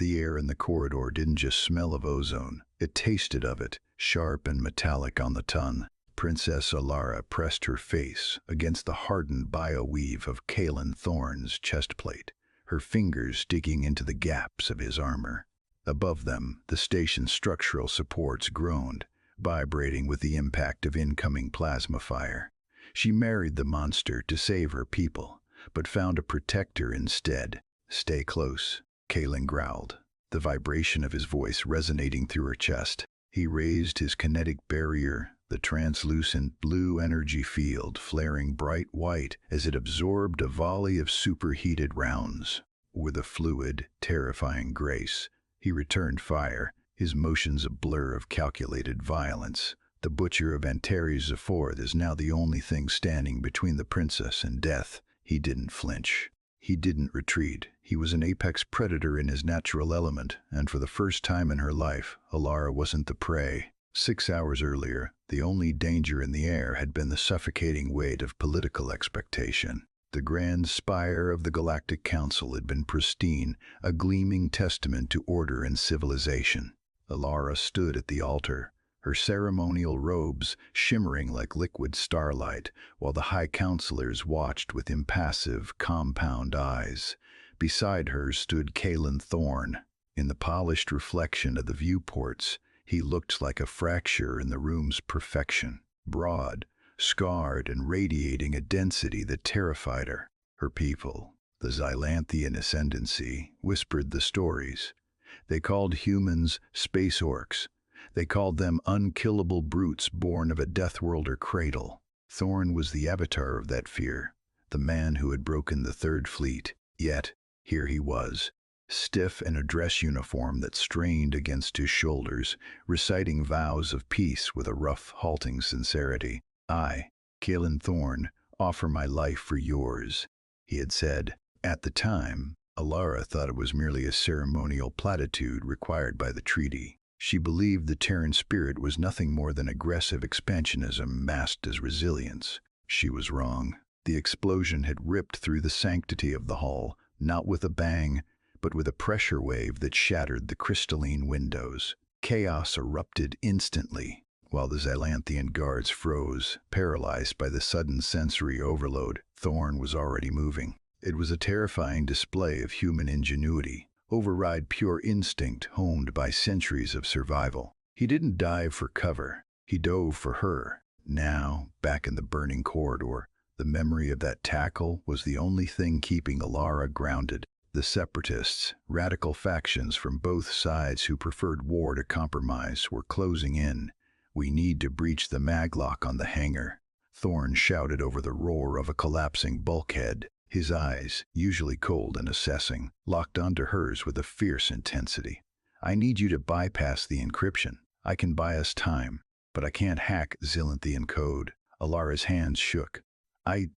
The air in the corridor didn't just smell of ozone, it tasted of it, sharp and metallic on the tongue. Princess Alara pressed her face against the hardened bio-weave of Kalen Thorne's chestplate, her fingers digging into the gaps of his armor. Above them, the station's structural supports groaned, vibrating with the impact of incoming plasma fire. She married the monster to save her people, but found a protector instead. "Stay close," Kalen growled, the vibration of his voice resonating through her chest. He raised his kinetic barrier, the translucent blue energy field flaring bright white as it absorbed a volley of superheated rounds. With a fluid, terrifying grace, he returned fire, his motions a blur of calculated violence. The butcher of Antares IV is now the only thing standing between the princess and death. He didn't flinch. He didn't retreat. He was an apex predator in his natural element, and for the first time in her life, Alara wasn't the prey. 6 hours earlier, the only danger in the air had been the suffocating weight of political expectation. The grand spire of the Galactic Council had been pristine, a gleaming testament to order and civilization. Alara stood at the altar, her ceremonial robes shimmering like liquid starlight, while the High Counselors watched with impassive, compound eyes. Beside her stood Kalen Thorne. In the polished reflection of the viewports, he looked like a fracture in the room's perfection, broad, scarred, and radiating a density that terrified her. Her people, the Xylanthian ascendancy, whispered the stories. They called humans Space Orcs. They called them unkillable brutes born of a Deathworlder cradle. Thorne was the avatar of that fear, the man who had broken the Third Fleet. Yet, here he was, stiff in a dress uniform that strained against his shoulders, reciting vows of peace with a rough, halting sincerity. "I, Kalen Thorne, offer my life for yours," he had said. At the time, Alara thought it was merely a ceremonial platitude required by the treaty. She believed the Terran spirit was nothing more than aggressive expansionism masked as resilience. She was wrong. The explosion had ripped through the sanctity of the hall, not with a bang, but with a pressure wave that shattered the crystalline windows. Chaos erupted instantly, while the Xylanthian guards froze, paralyzed by the sudden sensory overload. Thorne was already moving. It was a terrifying display of human ingenuity. Override pure instinct honed by centuries of survival. He didn't dive for cover. He dove for her. Now, back in the burning corridor, the memory of that tackle was the only thing keeping Alara grounded. The separatists, radical factions from both sides who preferred war to compromise, were closing in. "We need to breach the maglock on the hangar," Thorne shouted over the roar of a collapsing bulkhead. His eyes, usually cold and assessing, locked onto hers with a fierce intensity. "I need you to bypass the encryption. I can buy us time, but I can't hack Xylanthian code." Alara's hands shook. I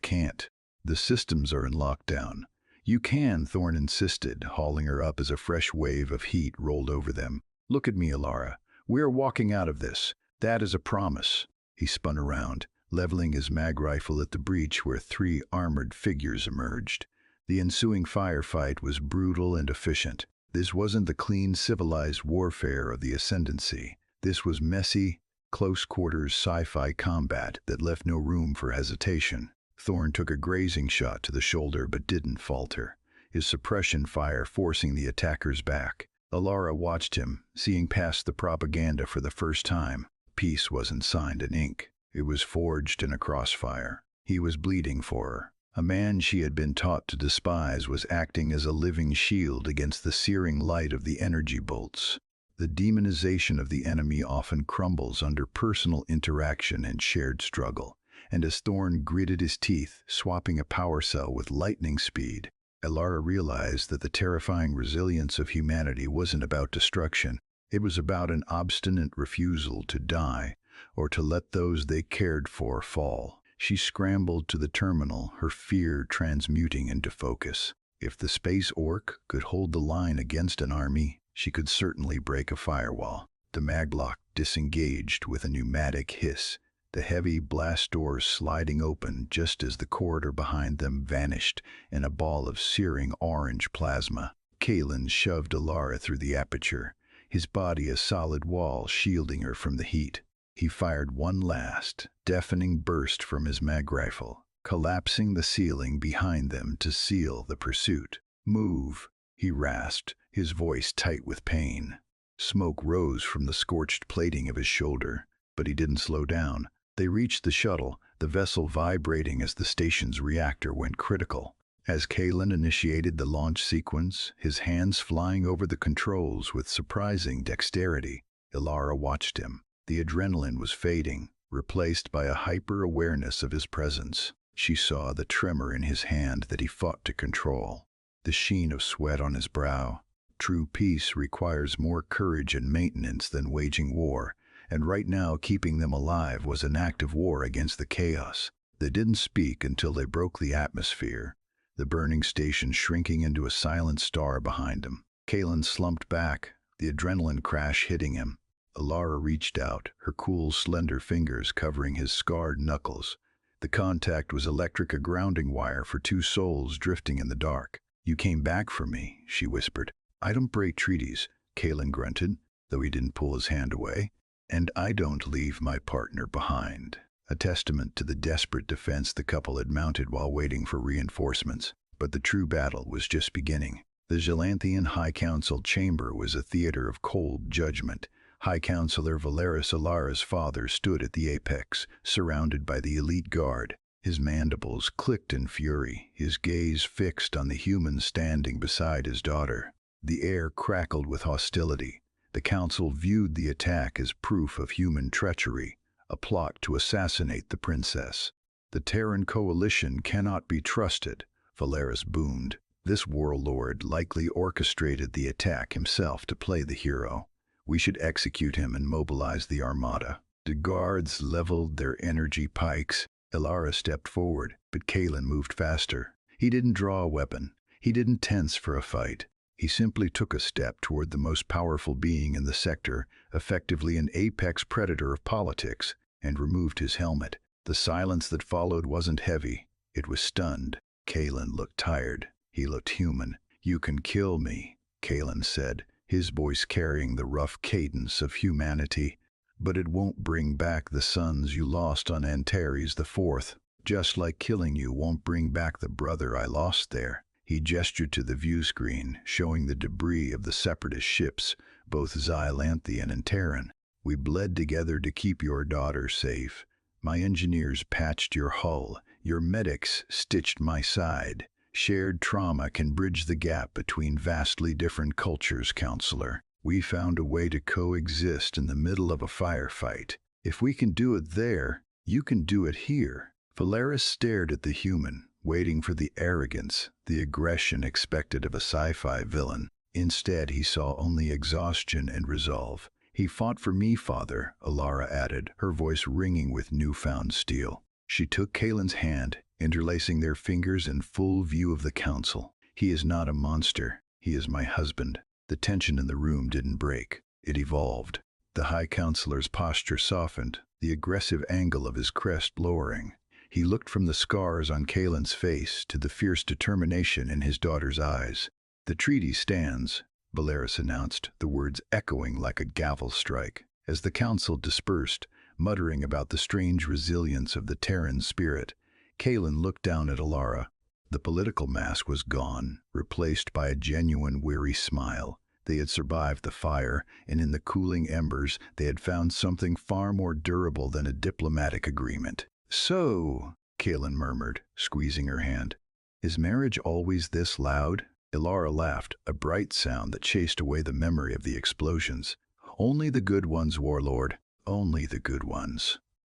can't. The systems are in lockdown." "You can," Thorne insisted, hauling her up as a fresh wave of heat rolled over them. "Look at me, Alara. We're walking out of this. That is a promise." He spun around, leveling his mag rifle at the breach where 3 armored figures emerged. The ensuing firefight was brutal and efficient. This wasn't the clean, civilized warfare of the Ascendancy. This was messy, close-quarters sci-fi combat that left no room for hesitation. Thorne took a grazing shot to the shoulder but didn't falter, his suppression fire forcing the attackers back. Alara watched him, seeing past the propaganda for the first time. Peace wasn't signed in ink. It was forged in a crossfire. He was bleeding for her. A man she had been taught to despise was acting as a living shield against the searing light of the energy bolts. The demonization of the enemy often crumbles under personal interaction and shared struggle. And as Thorne gritted his teeth, swapping a power cell with lightning speed, Alara realized that the terrifying resilience of humanity wasn't about destruction. It was about an obstinate refusal to die, or to let those they cared for fall. She scrambled to the terminal, her fear transmuting into focus. If the Space Orc could hold the line against an army, she could certainly break a firewall. The maglock disengaged with a pneumatic hiss, the heavy blast doors sliding open just as the corridor behind them vanished in a ball of searing orange plasma. Kalen shoved Alara through the aperture, his body a solid wall shielding her from the heat. He fired one last, deafening burst from his mag rifle, collapsing the ceiling behind them to seal the pursuit. "Move," he rasped, his voice tight with pain. Smoke rose from the scorched plating of his shoulder, but he didn't slow down. They reached the shuttle, the vessel vibrating as the station's reactor went critical. As Kalen initiated the launch sequence, his hands flying over the controls with surprising dexterity, Alara watched him. The adrenaline was fading, replaced by a hyper-awareness of his presence. She saw the tremor in his hand that he fought to control, the sheen of sweat on his brow. True peace requires more courage and maintenance than waging war, and right now keeping them alive was an act of war against the chaos. They didn't speak until they broke the atmosphere, the burning station shrinking into a silent star behind him. Kalen slumped back, the adrenaline crash hitting him. Alara reached out, her cool, slender fingers covering his scarred knuckles. The contact was electric, a grounding wire for two souls drifting in the dark. "You came back for me," she whispered. "I don't break treaties," Kalen grunted, though he didn't pull his hand away. "And I don't leave my partner behind." A testament to the desperate defense the couple had mounted while waiting for reinforcements. But the true battle was just beginning. The Gelanthian High Council chamber was a theater of cold judgment. High Counselor Valeris Alara's father stood at the apex, surrounded by the elite guard. His mandibles clicked in fury, his gaze fixed on the human standing beside his daughter. The air crackled with hostility. The council viewed the attack as proof of human treachery, a plot to assassinate the princess. "The Terran coalition cannot be trusted," Valeris boomed. "This warlord likely orchestrated the attack himself to play the hero. We should execute him and mobilize the armada." The guards leveled their energy pikes. Alara stepped forward, but Kalen moved faster. He didn't draw a weapon. He didn't tense for a fight. He simply took a step toward the most powerful being in the sector, effectively an apex predator of politics, and removed his helmet. The silence that followed wasn't heavy. It was stunned. Kalen looked tired. He looked human. "You can kill me," Kalen said, his voice carrying the rough cadence of humanity. "But it won't bring back the sons you lost on Antares IV. Just like killing you won't bring back the brother I lost there." He gestured to the view screen, showing the debris of the separatist ships, both Xylanthian and Terran. "We bled together to keep your daughter safe. My engineers patched your hull. Your medics stitched my side. Shared trauma can bridge the gap between vastly different cultures, Counselor. We found a way to coexist in the middle of a firefight. If we can do it there, you can do it here." Valeris stared at the human, waiting for the arrogance, the aggression expected of a sci-fi villain. Instead, he saw only exhaustion and resolve. "He fought for me, Father," Alara added, her voice ringing with newfound steel. She took Kalen's hand, interlacing their fingers in full view of the council. "He is not a monster. He is my husband." The tension in the room didn't break. It evolved. The High Counselor's posture softened, the aggressive angle of his crest lowering. He looked from the scars on Kalen's face to the fierce determination in his daughter's eyes. "The treaty stands," Valeris announced, the words echoing like a gavel strike. As the council dispersed, muttering about the strange resilience of the Terran spirit, Kalen looked down at Alara. The political mask was gone, replaced by a genuine weary smile. They had survived the fire, and in the cooling embers they had found something far more durable than a diplomatic agreement. "So," Kalen murmured, squeezing her hand, "is marriage always this loud?" Alara laughed, a bright sound that chased away the memory of the explosions. "Only the good ones, Warlord. Only the good ones."